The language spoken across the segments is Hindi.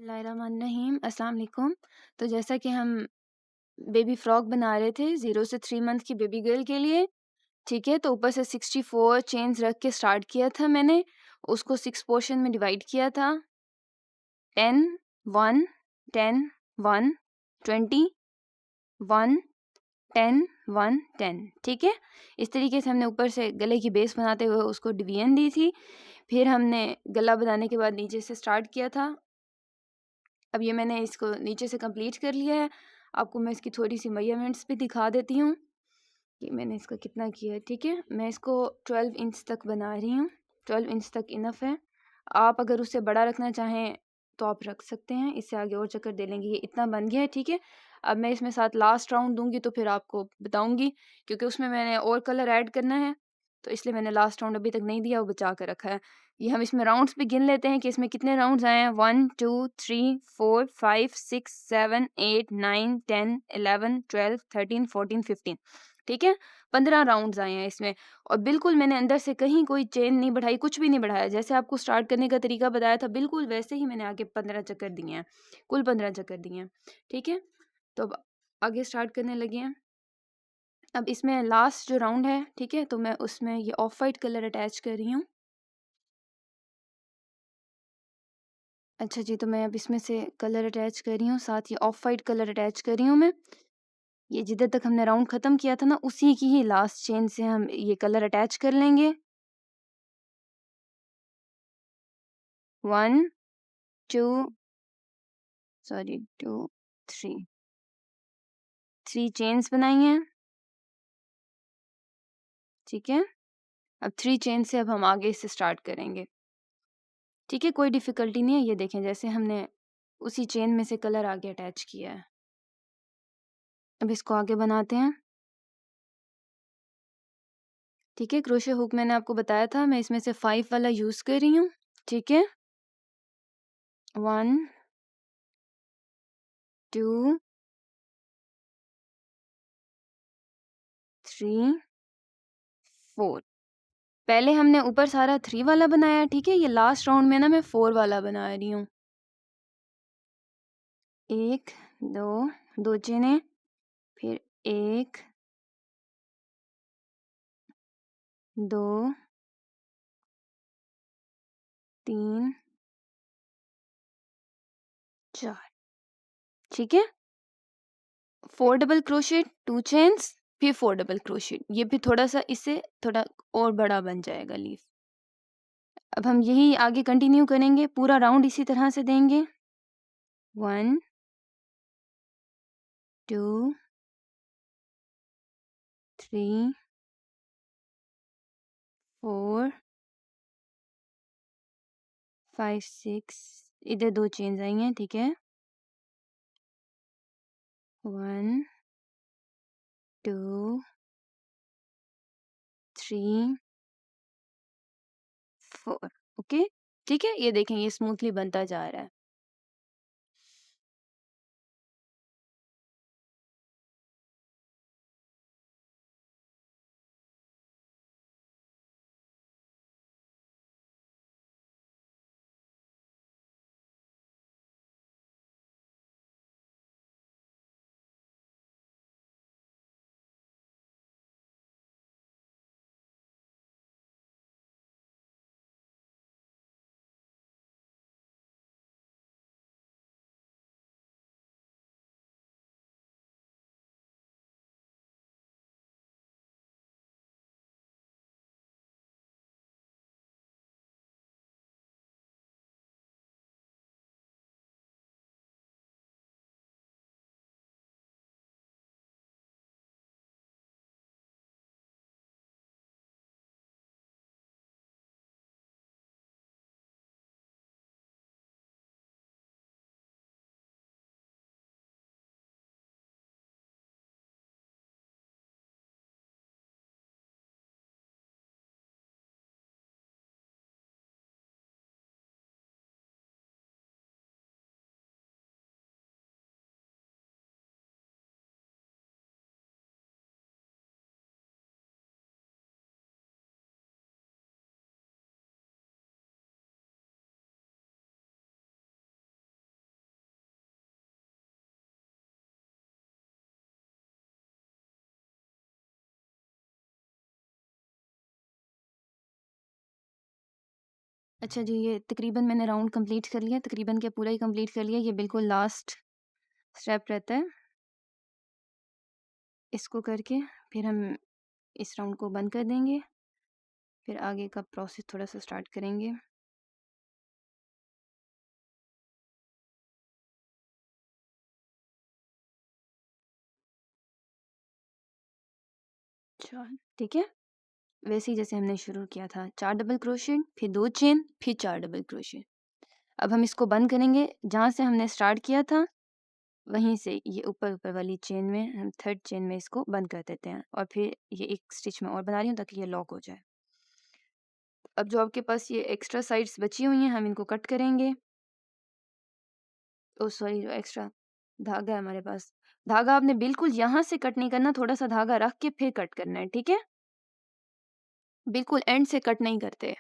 बिस्मिल्लाहिर्रहमानिर्रहीम, अस्सलाम वालेकुम। तो जैसा कि हम बेबी फ्रॉक बना रहे थे 0 से 3 मंथ की बेबी गर्ल के लिए, ठीक है? तो ऊपर से 64 चेन्स रख के स्टार्ट किया था मैंने, उसको 6 पोर्शन में डिवाइड किया था। 10 1 10 1 20 1 10 1 10, ठीक है? इस तरीके से हमने ऊपर से गले की बेस बनाते हुए उसको डिवीजन दी थी। फिर हमने गला बनाने के बाद नीचे से स्टार्ट किया था। अब ये मैंने इसको नीचे से कंप्लीट कर लिया है। आपको मैं इसकी थोड़ी-सी मेजरमेंट्स भी दिखा देती हूँ कि मैंने इसका कितना किया है, ठीक है? मैं इसको 12 इंच तक बना रही हूँ, 12 इंच तक इनफ है। आप अगर उससे बड़ा रखना चाहें तो आप रख सकते हैं, इससे आगे और चक्कर दे लेंगे। ये इतना बन गया है, ठीक है? अब मैं इसमें साथ लास्ट राउंड दूँगी तो फिर आपको बताऊँगी, क्योंकि उसमें मैंने और कलर ऐड करना है, तो इसलिए मैंने लास्ट राउंड अभी तक नहीं दिया, वो बचा के रखा है। ये हम इसमें राउंड्स भी गिन लेते हैं कि इसमें कितने राउंड्स आए हैं। 1 2 3 4 5 6 7 8 9 10 11 12 13 14 15, ठीक है? 15 राउंड्स आए हैं इसमें। और बिल्कुल मैंने अंदर से कहीं कोई चेन नहीं बढ़ाई, कुछ भी नहीं बढ़ाया। जैसे आपको स्टार्ट करने का तरीका बताया था, बिल्कुल वैसे ही मैंने आगे 15 चक्कर दिए हैं, कुल 15 चक्कर दिए हैं, ठीक है? तो अब आगे स्टार्ट करने लगे हैं। अब इसमें लास्ट जो राउंड है, ठीक है? तो मैं उसमें ये ऑफ वाइट कलर अटैच कर रही हूँ। अच्छा जी, तो मैं अब इसमें से कलर अटैच कर रही हूँ, साथ ही ऑफ वाइट कलर अटैच कर रही हूँ मैं। ये जिधर तक हमने राउंड ख़त्म किया था ना, उसी की ही लास्ट चेन से हम ये कलर अटैच कर लेंगे। 1 2 सॉरी 2 3 3 चेन्स बनाई हैं, ठीक है? अब 3 चेन से अब हम आगे से स्टार्ट करेंगे, ठीक है? कोई डिफ़िकल्टी नहीं है। ये देखें, जैसे हमने उसी चेन में से कलर आगे अटैच किया है। अब इसको आगे बनाते हैं, ठीक है? क्रोशे हुक मैंने आपको बताया था, मैं इसमें से 5 वाला यूज़ कर रही हूँ, ठीक है? 1 2 3 4। पहले हमने ऊपर सारा 3 वाला बनाया, ठीक है? ये लास्ट राउंड में ना मैं 4 वाला बना रही हूँ। 1 2 2 चेनें, फिर 1 2 3 4, ठीक है? 4 डबल क्रोशेट, 2 चेन्स, फिर 4 डबल क्रोशेट। ये भी थोड़ा-सा इससे थोड़ा और बड़ा बन जाएगा लीफ। अब हम यही आगे कंटिन्यू करेंगे, पूरा राउंड इसी तरह से देंगे। 1 2 3 4 5 6, इधर 2 चेन्स आई हैं, ठीक है? 1 2 3 4, ओके? ठीक है? ये देखें, ये स्मूथली बनता जा रहा है। अच्छा जी, ये तकरीबन मैंने राउंड कंप्लीट कर लिया, तकरीबन क्या पूरा ही कंप्लीट कर लिया, ये बिल्कुल लास्ट स्टेप रहता है। इसको करके फिर हम इस राउंड को बंद कर देंगे, फिर आगे का प्रोसेस थोड़ा-सा स्टार्ट करेंगे। अच्छा, ठीक है? वैसे ही जैसे हमने शुरू किया था, 4 डबल क्रोशेट, फिर 2 चेन, फिर 4 डबल क्रोशेट। अब हम इसको बंद करेंगे, जहाँ से हमने स्टार्ट किया था, वहीं से ये ऊपर-ऊपर वाली चेन में हम 3rd चेन में इसको बंद कर देते हैं और फिर ये एक स्टिच मैं और बना रही हूँ ताकि ये लॉक हो जाए। अब जो आपके पास ये एक्स्ट्रा साइड्स बची हुई हैं, हम इनको कट करेंगे। ओह सॉरी, जो एक्स्ट्रा धागा है हमारे पास, धागा आपने बिल्कुल यहाँ से कट नहीं करना, थोड़ा-सा धागा रख के फिर कट करना है, ठीक है? बिल्कुल एंड से कट नहीं करते।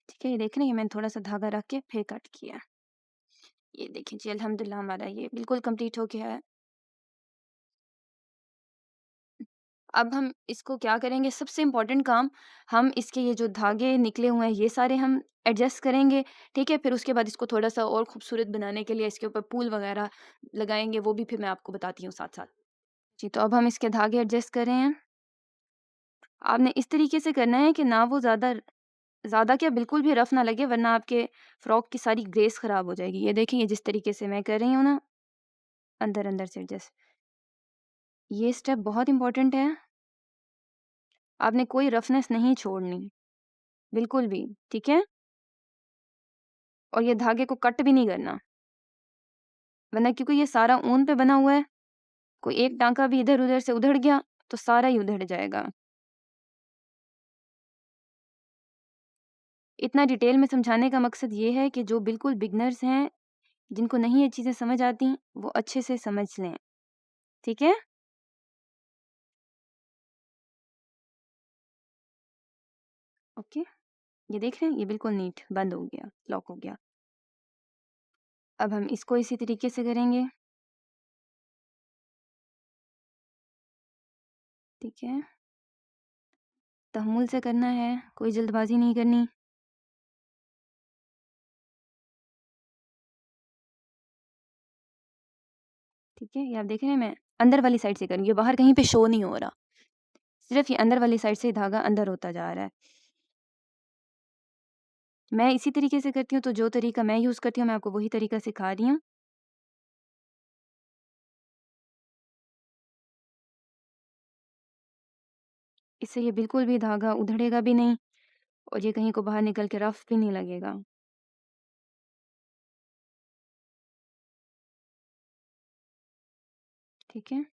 ठीक है, ये देख रहे हैं, मैंने थोड़ा-सा धागा रख के फिर कट किया। ये देखिए जी, अल्हम्दुलिल्लाह हमारा ये बिल्कुल कंप्लीट हो गया है। अब हम इसको क्या करेंगे, सबसे इम्पोर्टेंट काम, हम इसके ये जो धागे निकले हुए हैं, ये सारे हम एडजस्ट करेंगे, ठीक है? फिर उसके बाद इसको थोड़ा-सा और खूबसूरत बनाने के लिए इसके ऊपर फूल वगैरह लगाएँगे, वो भी फिर मैं आपको बताती हूँ साथ-साथ। जी, तो अब हम इसके धागे एडजस्ट कर रहे हैं। आपने इस तरीके से करना है कि ना वो ज़्यादा क्या बिल्कुल भी रफ़ ना लगे, वरना आपके फ्रॉक की सारी ग्रेस ख़राब हो जाएगी। ये देखें, ये जिस तरीके से मैं कर रही हूँ ना, अंदर-अंदर से एडजस्ट। ये स्टेप बहुत इम्पोर्टेंट है, आपने कोई रफ़नेस नहीं छोड़नी, बिल्कुल भी, ठीक है? और ये धागे को कट भी नहीं करना, वरना क्योंकि ये सारा ऊन पे बना हुआ है, कोई एक टाँका भी इधर-उधर से उधड़ गया, तो सारा ही उधड़ जाएगा। इतना डिटेल में समझाने का मकसद ये है कि जो बिल्कुल बिगिनर्स हैं, जिनको नहीं ये चीज़ें समझ आती, वो अच्छे से समझ लें, ठीक है? ओके, ये देख रहे हैं, ये बिल्कुल नीट बंद हो गया, लॉक हो गया। अब हम इसको इसी तरीके से करेंगे, ठीक है? तहम्मुल से करना है, कोई जल्दबाज़ी नहीं करनी, ठीक है? ये आप देख रहे हैं, मैं अंदर वाली साइड से कर रही हूँ, ये बाहर कहीं पे शो नहीं हो रहा, सिर्फ़ ये अंदर वाली साइड से धागा अंदर होता जा रहा है। मैं इसी तरीके से करती हूँ, तो जो तरीका मैं यूज़ करती हूँ, मैं आपको वही तरीका सिखा रही हूँ। इससे ये बिल्कुल भी धागा उधड़ेगा भी नहीं और ये कहीं को बाहर निकल के रफ़ भी नहीं लगेगा, ठीक है?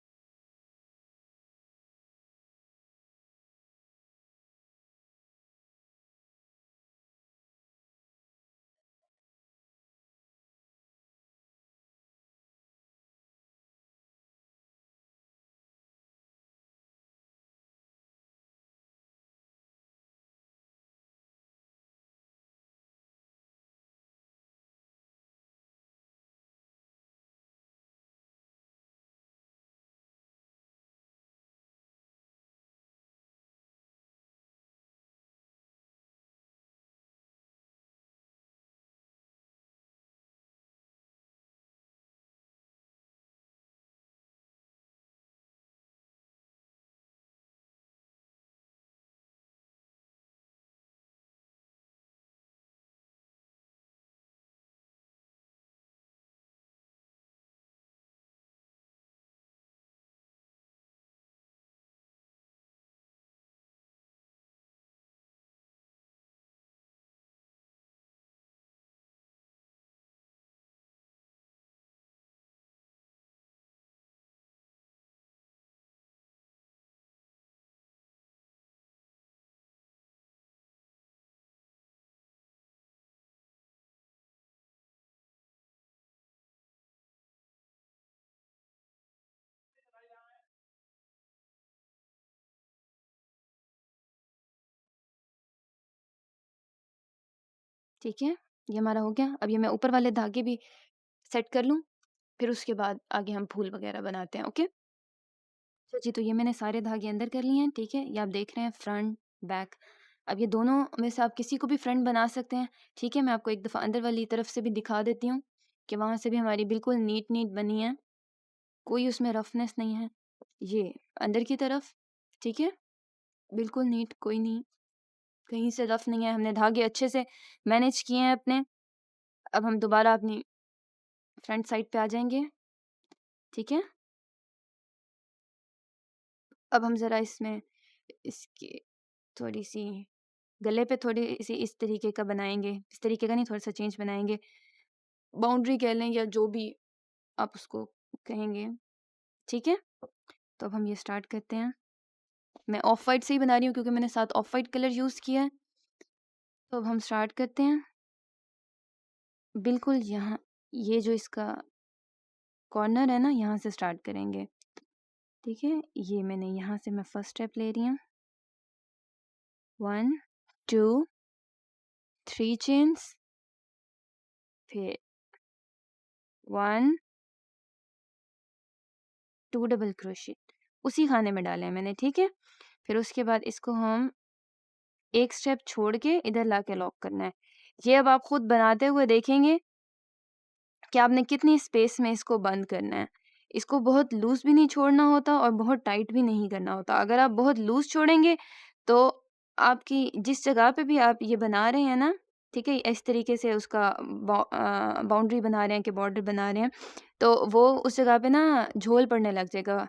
ठीक है? ये हमारा हो गया। अब ये मैं ऊपर वाले धागे भी सेट कर लूँ, फिर उसके बाद आगे हम फूल वगैरह बनाते हैं, ओके? अच्छा जी, तो ये मैंने सारे धागे अंदर कर लिए हैं, ठीक है? ये आप देख रहे हैं फ्रंट, बैक। अब ये दोनों में से आप किसी को भी फ्रंट बना सकते हैं, ठीक है? मैं आपको एक दफ़ा अंदर वाली तरफ से भी दिखा देती हूँ कि वहाँ से भी हमारी बिल्कुल नीट बनी है, कोई उसमें रफनेस नहीं है। ये अंदर की तरफ, ठीक है? बिल्कुल नीट, कोई नहीं, कहीं से रफ नहीं है, हमने धागे अच्छे से मैनेज किए हैं अपने। अब हम दोबारा अपनी फ्रंट साइड पे आ जाएँगे, ठीक है? अब हम ज़रा इसमें इसकी थोड़ी-सी गले पे थोड़ी-सी इस तरीके का बनाएँगे, इस तरीके का नहीं, थोड़ा-सा चेंज बनाएँगे। बाउंड्री कह लें या जो भी आप उसको कहेंगे, ठीक है? तो अब हम ये स्टार्ट करते हैं। मैं ऑफ वाइट से ही बना रही हूँ क्योंकि मैंने साथ ऑफ वाइट कलर यूज़ किया है। तो अब हम स्टार्ट करते हैं। बिल्कुल यहाँ ये जो इसका कॉर्नर है ना, यहाँ से स्टार्ट करेंगे, ठीक है? ये मैंने यहाँ से मैं फर्स्ट स्टेप ले रही हूँ। 1 2 3 चेन्स, फिर 1 2 डबल क्रोशेट उसी खाने में डाले हैं मैंने, ठीक है? फिर उसके बाद इसको हम एक स्टेप छोड़ के इधर लाके लॉक करना है। ये अब आप खुद बनाते हुए देखेंगे कि आपने कितनी स्पेस में इसको बंद करना है। इसको बहुत लूज़ भी नहीं छोड़ना होता और बहुत टाइट भी नहीं करना होता। अगर आप बहुत लूज़ छोड़ेंगे तो आपकी जिस जगह पे भी आप ये बना रहे हैं ना, ठीक है? इस तरीके से उसका बाउंड्री बना रहे हैं कि बॉर्डर बना रहे हैं, तो वो उस जगह पे ना झोल पड़ने लग जाएगा।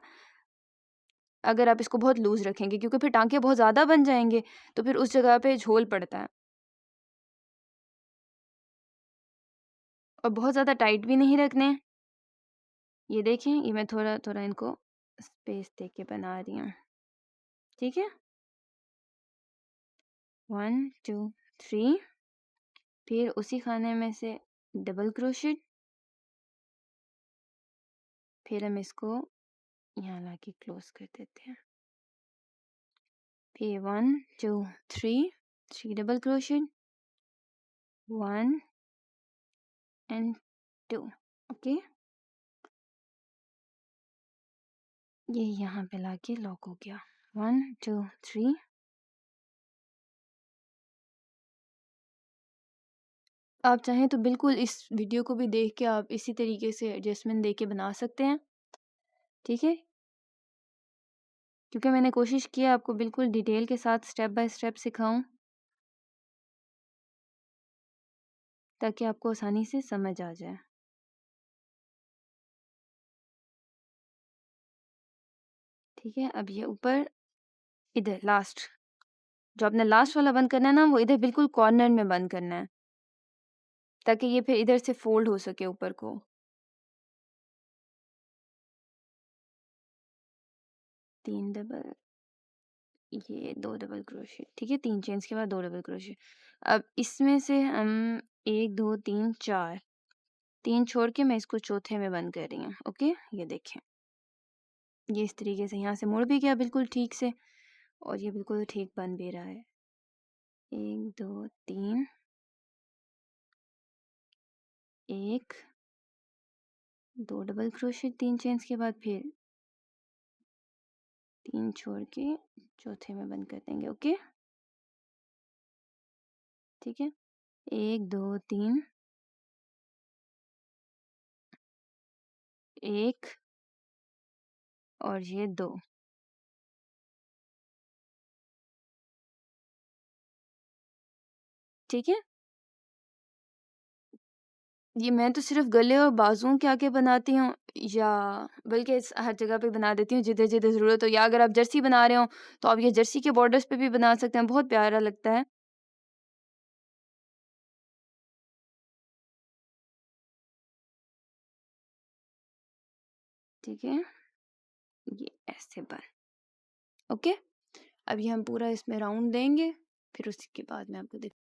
अगर आप इसको बहुत लूज़ रखेंगे क्योंकि फिर टाँके बहुत ज़्यादा बन जाएँगे, तो फिर उस जगह पे झोल पड़ता है। और बहुत ज़्यादा टाइट भी नहीं रखने हैं। ये देखें, ये मैं थोड़ा-थोड़ा इनको स्पेस दे के बना रही हूँ, ठीक है? 1 2 3, फिर उसी खाने में से डबल क्रोशेट, फिर हम इसको यहाँ लाके क्लोज़ कर देते हैं। फिर 1 2 3 3 डबल क्रोशेट, 1 एंड 2, ओके? ये यहाँ पे लाके लॉक हो गया। 1 2 3, आप चाहें तो बिल्कुल इस वीडियो को भी देख के आप इसी तरीके से एडजस्टमेंट दे के बना सकते हैं, ठीक है? क्योंकि मैंने कोशिश की है आपको बिल्कुल डिटेल के साथ स्टेप बाय स्टेप सिखाऊँ, ताकि आपको आसानी से समझ आ जाए, ठीक है? अब ये ऊपर इधर लास्ट, जो आपने लास्ट वाला बंद करना है ना, वो इधर बिल्कुल कॉर्नर में बंद करना है, ताकि ये फिर इधर से फ़ोल्ड हो सके ऊपर को। 3 डबल, ये 2 डबल क्रोशेट, ठीक है? 3 चेन्स के बाद 2 डबल क्रोशेट। अब इसमें से हम 1 2 3 4, 3 छोड़ के मैं इसको चौथे में बंद कर रही हूँ, ओके? ये देखें, ये इस तरीके से यहाँ से मुड़ भी गया बिल्कुल ठीक से और ये बिल्कुल ठीक बन भी रहा है। 1 2 3, 1 2 डबल क्रोशेट 3 चेन्स के बाद फिर 3 छोड़ के चौथे में बंद कर देंगे, ओके? ठीक है? 1 2 3, 1 और ये 2, ठीक है? ये मैं तो सिर्फ़ गले और बाजुओं के आगे बनाती हूँ, या बल्कि हर जगह पे बना देती हूँ जिधर-जिधर ज़रूरत हो, या अगर आप जर्सी बना रहे हो तो आप ये जर्सी के बॉर्डर्स पे भी बना सकते हैं, बहुत प्यारा लगता है। ठीक है? ये ऐसे बन, ओके? अब ये हम पूरा इसमें राउंड देंगे, फिर उसके बाद मैं आपको दिख